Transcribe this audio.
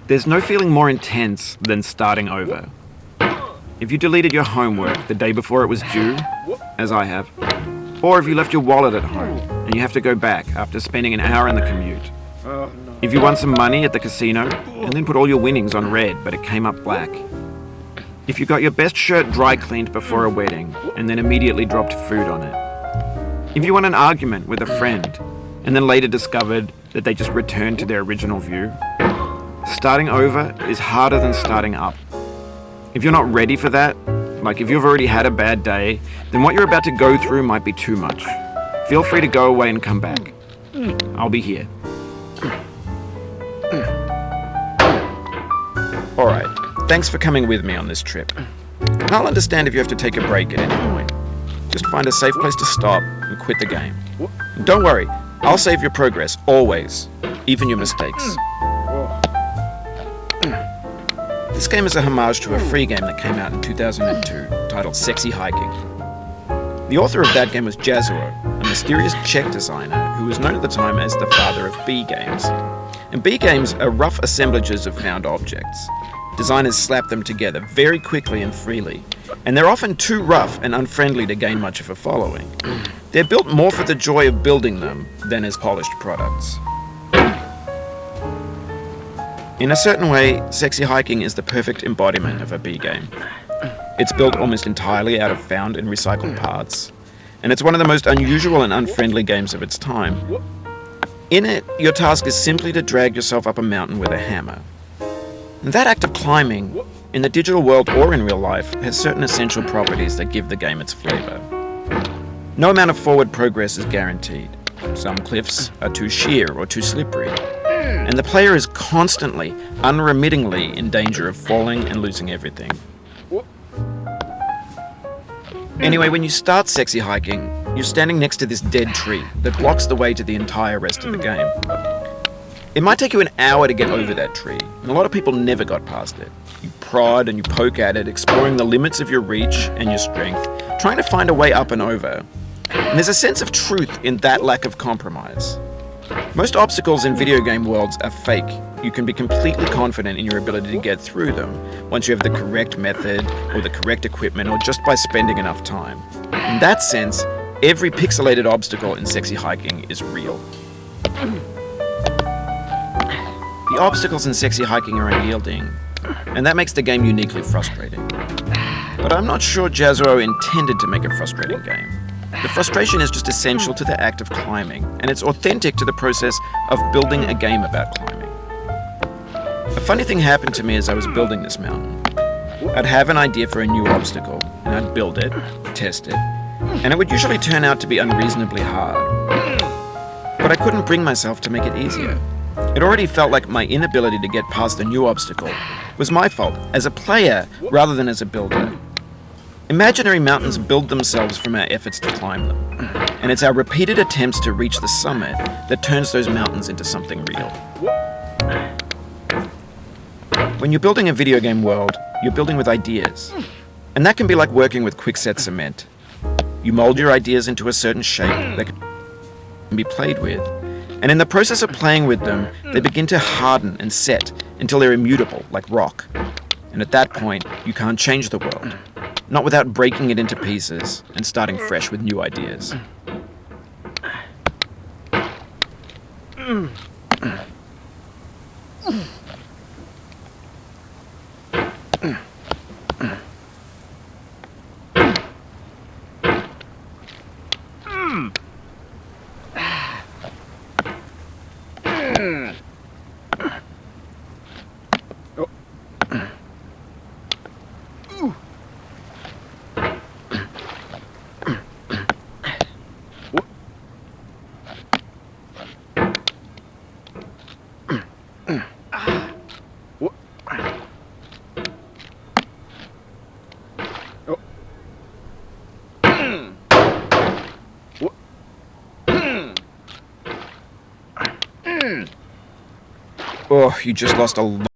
There's no feeling more intense than starting over. If you deleted your homework the day before it was due, as I have, or if you left your wallet at home and you have to go back after spending an hour in the commute. If you won some money at the casino and then put all your winnings on red but it came up black. If you got your best shirt dry cleaned before a wedding and then immediately dropped food on it. If you won an argument with a friend and then later discovered that they just returned to their original view. Starting over is harder than starting up. If you're not ready for that, like if you've already had a bad day, then what you're about to go through might be too much. Feel free to go away and come back. I'll be here. Alright, thanks for coming with me on this trip. I'll understand if you have to take a break at any point. Just find a safe place to stop and quit the game. Don't worry, I'll save your progress, always, even your mistakes. This game is a homage to a free game that came out in 2002, titled Sexy Hiking. The author of that game was Jazzuo, a mysterious Czech designer who was known at the time as the father of B games. And B games are rough assemblages of found objects. Designers slap them together very quickly and freely, and they're often too rough and unfriendly to gain much of a following. They're built more for the joy of building them than as polished products. In a certain way, Sexy Hiking is the perfect embodiment of a B game. It's built almost entirely out of found and recycled parts, and it's one of the most unusual and unfriendly games of its time. In it, your task is simply to drag yourself up a mountain with a hammer. And that act of climbing, in the digital world or in real life, has certain essential properties that give the game its flavor. No amount of forward progress is guaranteed. Some cliffs are too sheer or too slippery. And the player is constantly, unremittingly in danger of falling and losing everything. Anyway, when you start Sexy Hiking, you're standing next to this dead tree that blocks the way to the entire rest of the game. It might take you an hour to get over that tree, and a lot of people never got past it. You prod and you poke at it, exploring the limits of your reach and your strength, trying to find a way up and over. And there's a sense of truth in that lack of compromise. Most obstacles in video game worlds are fake. You can be completely confident in your ability to get through them once you have the correct method or the correct equipment or just by spending enough time. In that sense, every pixelated obstacle in Sexy Hiking is real. The obstacles in Sexy Hiking are unyielding, and that makes the game uniquely frustrating. But I'm not sure Jazzuo intended to make a frustrating game. The frustration is just essential to the act of climbing, and it's authentic to the process of building a game about climbing. A funny thing happened to me as I was building this mountain. I'd have an idea for a new obstacle, and I'd build it, test it, and it would usually turn out to be unreasonably hard. But I couldn't bring myself to make it easier. It already felt like my inability to get past a new obstacle was my fault as a player rather than as a builder. Imaginary mountains build themselves from our efforts to climb them, and it's our repeated attempts to reach the summit that turns those mountains into something real. When you're building a video game world, you're building with ideas, and that can be like working with quickset cement. You mold your ideas into a certain shape that can be played with, and in the process of playing with them, they begin to harden and set until they're immutable, like rock. And at that point, you can't change the world. Not without breaking it into pieces and starting fresh with new ideas. Oh, you just lost a lot.